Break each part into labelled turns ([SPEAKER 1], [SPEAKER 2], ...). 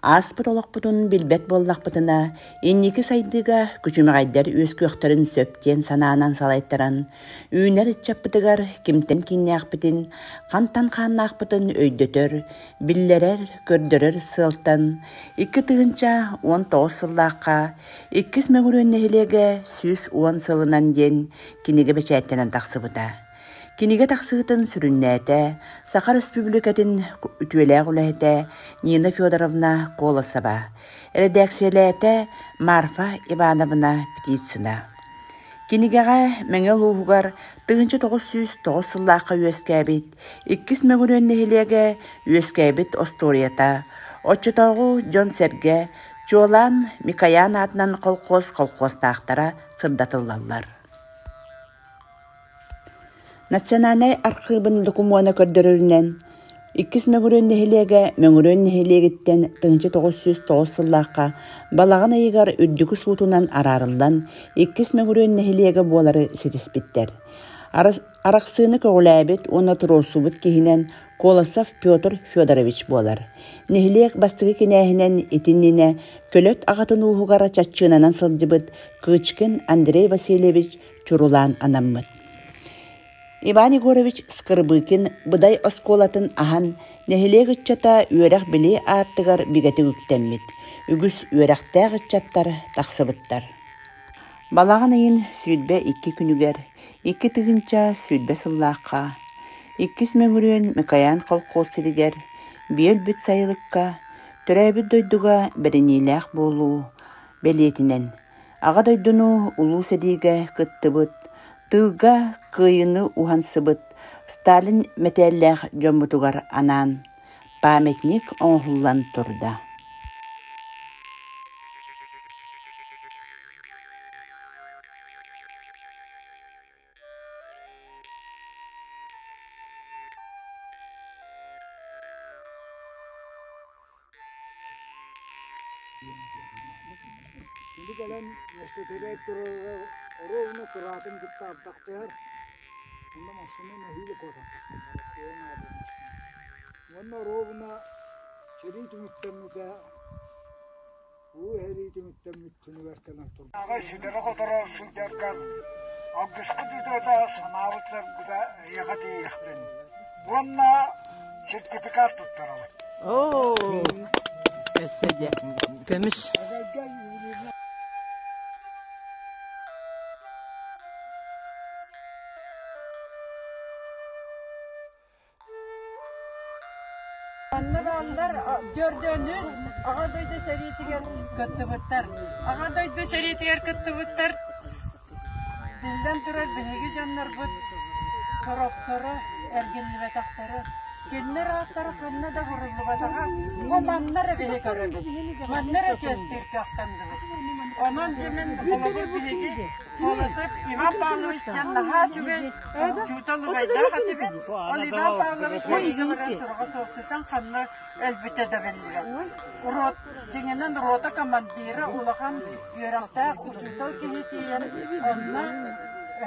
[SPEAKER 1] Аспыт олақпытын билбет боллақпытына, еннекі сайдыға күчімағайдар өз көқтарын сөптен санаанан салайттаран, үйінер итчаппытыгар кемтен киннеақпытын, қантан қаннақпытын өйдөтөр, биллерер, көрдөрөр сылтан, 2 тыгынча 19 сыллаққа, 2 мөгірөннехілеге сүз 10 сылынан ден кинеге бәчәттенен тақсыбыта. Киниге тақсығытын сүріннәті, Саха Республикатын үтуеләғ үләйті Нина Федоровна Колосова, редакцияләті Марфа Ивановна Птицына. Кинигеға мәңел ұғығар 1909 сыллаққа өскәбет, 2 мөгірөннехілеге өскәбет Осторията, Отчытауғы Джон Серге, Чолан Микаян атынан қолқос-қолқостақтара сырдатылалар. Национальный архивын докумуана көрдөрүнен 2 мөгүрөннехилеге мөгүрөннехилегиттен 1909 сыллаққа балағын айығар үддігі суутунан арарылдан 2 мөгүрөннехилеге болары сетиспиттер. Арақсыны көғіләбет оны тұросубыт кейінен Колосов Петр Федорович болар. Нехилег бастығы кенәхінен етінніне көлөт ағатын уғығара чатчынанан сылжыбыт Кычкин Андрей Васильевич Чурулан анаммыт. Иван Егорович Скорбыкин бұдай осколатын ахан нехилег үтчата үйерек біле аттығар бігеті үктеммит. Үгіс үйеректәг үтчаттар тақсыбыттар. Балаған айын сүйдбе 2 күнігер, 2 тыгынча сүйдбе сыллаққа, 2 мөгірен Микаян қолқосылігер, бел бүт сайылыққа, түрәбіт дойдуға бірінейләқ болу, белетінен. Аға дойдуну улу сәдеге кыттыбыт, тылга кыйыны ухансыбыт, Сталин мәтәлләқ жомбутугар анан, памятник оңғылан турда.
[SPEAKER 2] Şimdi gelen meşteteler ровно кратın gitti abdaktayar. Onda maşını nehiyle kodan. Onda ровно şeriyet müttemmide bu heriyet müttemmidini verkenen turdu. Ağa şidere kodara süderken Ağustos da sanavutlar da yağdı yıktın. Onda sertifikat tutturalım.
[SPEAKER 1] Oo. Mesele. Kömüş.
[SPEAKER 3] Anlar gördüğünüz Ağaday'da seriyetiger kıttıbıtlar. Ağaday'da seriyetiger kıttıbıtlar. Dilden durar bilegi canlar bu koroktoru, ergenli betakları. Kendiler ağatları kanına da hurullu batağa. O manlara bihe kararı. Manlara kestir kaktandı. Onun demin bulabur bilegi. Olasıp İvan Pavlovich canlığa çünkü çutalı bayda hatibi. O İvan Pavlovich izimden sonra soğuksudan kanına elbette de belirler. Cenginden rota komandiri ulağan yörekte çutalı kehitiyen onunla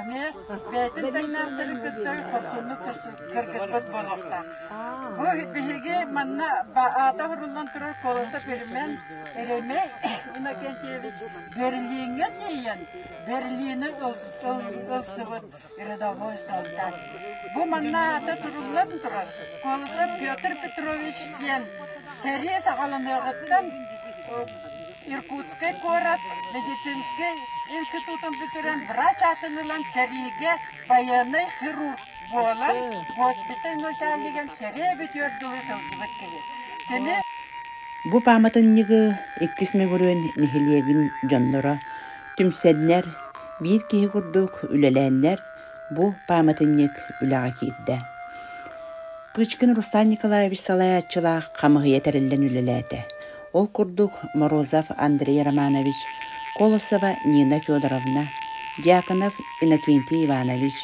[SPEAKER 3] ne beytin teknerleri kıttı korsunlu kırgızbıt bolakta. Bu bilgi manna ata hurullan turur kolasa berimen eremey ona kentiyevich berliğine diyen berliğine ılsıvıt iradavoy saldan. Bu manna ata hurullan turur kolasa Pyotr Petrovich diyen seriye sağalanırgıttan Irkutskay Korat Медицинский институтын бітірен врач атынылан сәріге баяны хирург болан госпиталь начальниген сәрі бітөрділі сылжыбыт келе.
[SPEAKER 1] Бу паматыннығы 2 мөгірен нехилегін жонлора, түмсәднер, бір кейі күрдік үлеләнлер бу паматыннық үліға кейді. Кычкин Рустам Николаевич Салаятчылақ қамығы етәрілден үлеләді. Ол курдук Морозов Андрей Романович, Колосова Нина Федоровна, Дьяконов Иннокентий Иванович,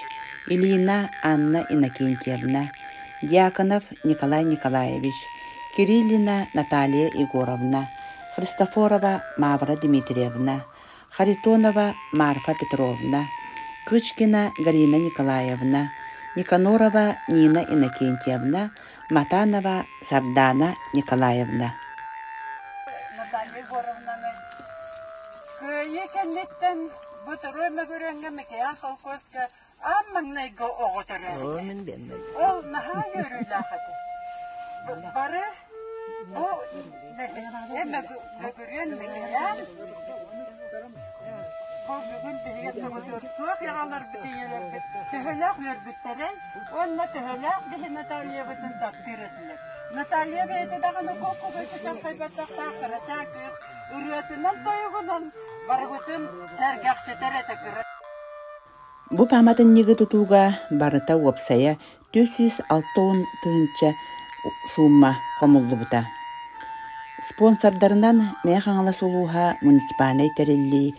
[SPEAKER 1] Ильина Анна Иннокентьевна, Дьяконов Николай Николаевич, Кириллина Наталья Егоровна, Христофорова Мавра Дмитриевна, Харитонова Марфа Петровна, Кычкина Галина Николаевна, Никанорова Нина Иннокентьевна, Матанова Сардана Николаевна.
[SPEAKER 3] Егоровнаны. Күйе кеннеттен бұтыры мөгіренге мекеян колкоска аммаңнайғы оғытыры. Ол наға көрілі ақыды. Бары бұл мөгірен мекеян бұл бүгін бігет мөгітір суақ яғалар бітейелер біт. Төхіләқ өрбіттерен, онна төхіләқ бігі Наталья бұтын тақдир етілер. Наталья бейті дағыны көкі көтікен қайбаттақ тақыры тәкіз, үретінен тойығынан барғытын сәргәқсетер әтекірі.
[SPEAKER 1] Бу паматыннеги тутууга барыта уопсая 460 тыынча сумма комуллубута. Спонсордарынан мэхаңала сулууха муниципальный терилли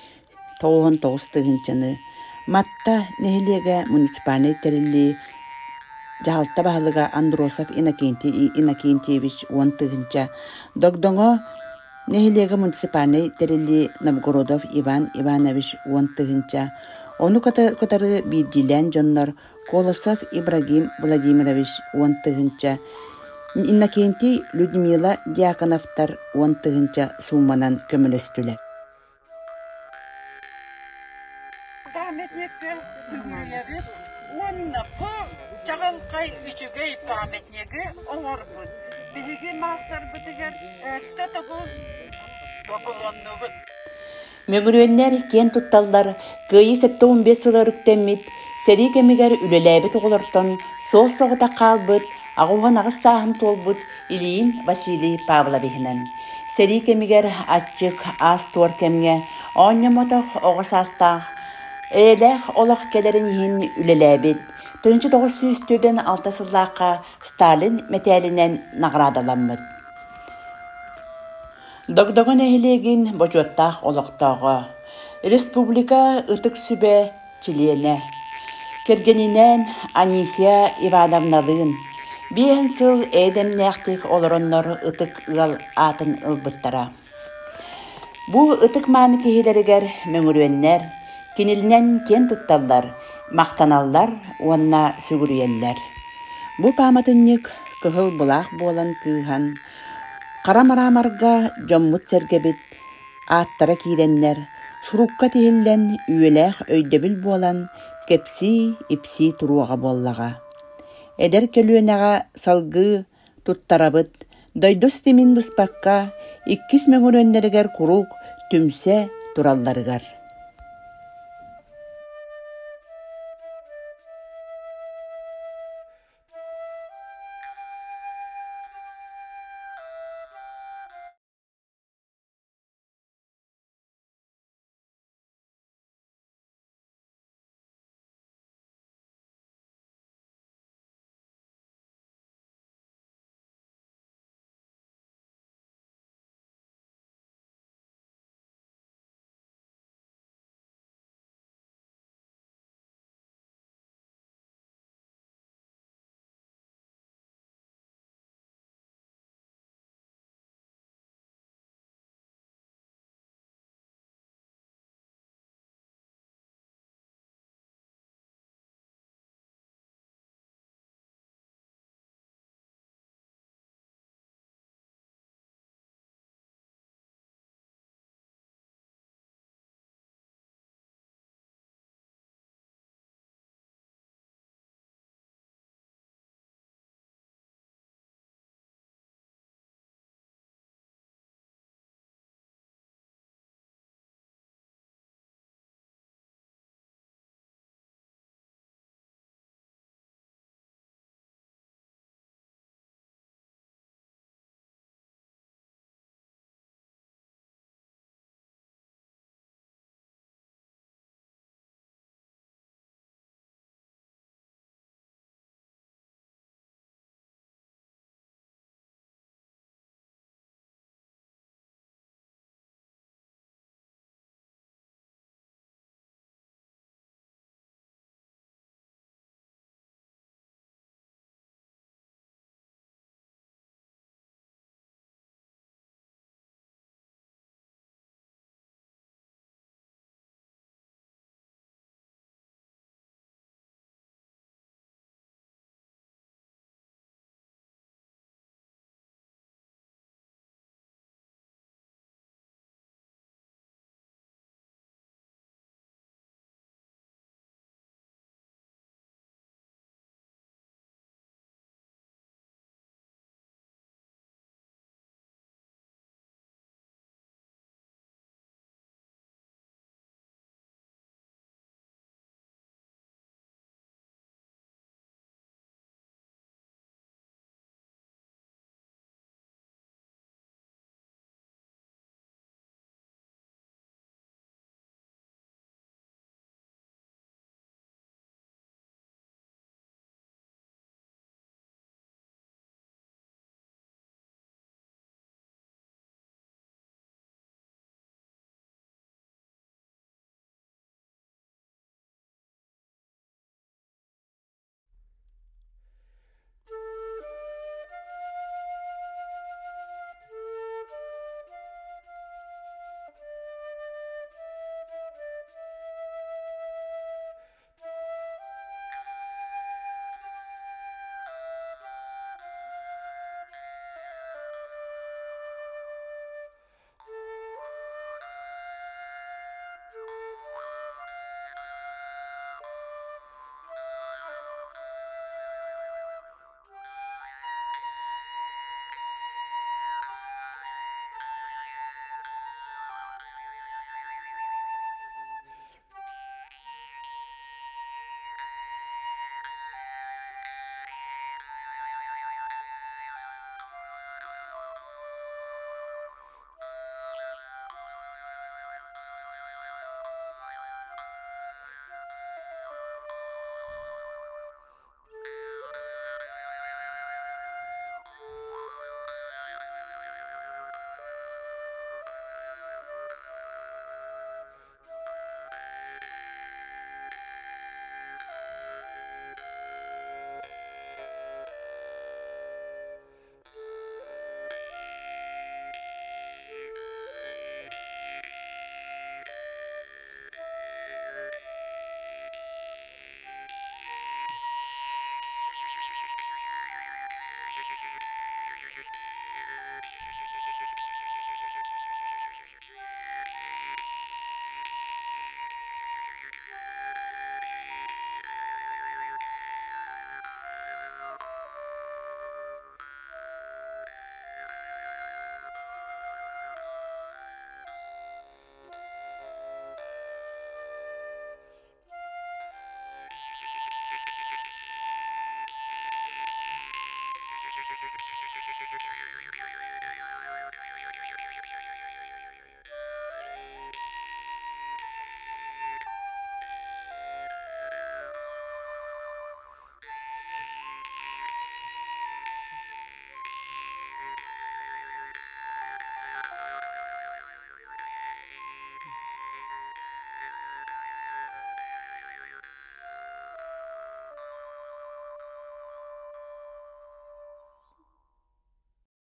[SPEAKER 1] 99 тыынчаны, матта нехилега муниципальный терилли жаалта баалыга Андросов Иннокентьевич 10 тыынча, догдоңо нехилега муниципальный терилли Новгородов Иван Иванович 10 тыынча, onu katары бидилен жоннор Колосов Ибрагим Владимирович 10 тыынча, Иннокентий Людмила Дьяконовтар 10 тыынча сумманан көмөлөстүлөр.
[SPEAKER 3] Памятникке сүгүрүлебит, онна бу чагалкай үчүгөй памятниги оңорбут. Биги мастер битигер сотогу боколоннубут.
[SPEAKER 1] Мөгүрүөннер кен тутталлар кыйы 7-15 сыла үрктеммит, сери кемигер үлеләбит оғылыртон, соғыта қалбыт, ағуған ағыз сағын толбыт Ильин Василий Павловихінен. Сери кемигер аччык ас туар кемге, оньямотох оғыс астақ, әләқ олақ келерін ен үлеләбит. 1906 сыллаққа Сталин мәтәлінен нағырадаламмыт. Догдогон эхилегин бочуаттах олоқтоға. Республика ытык сүбе чилене. Кергенинен Анисия Ивановналын. Биен сыл эдемнәқтік олороннор ытык ыл атын ылбыттара. Бу ытык маны кехилерігер мөңірүеннер, кенилінен кен тутталлар, мақтаналлар, онна сүгүрүеллер. Бу паматынник кыхыл булақ болан кыхан, Қарамарамарға жоммут сәргебит, аттара кииреннер, сурукка тиһиллен үйелэх өйдөбүл болан, кепси, ипси туруаға боллаға. Эдер келуенеға салгы туттарабыт, дойдос темин бұспаққа, 2 мөңөрөннерігер курук, түмсе туралларыгар.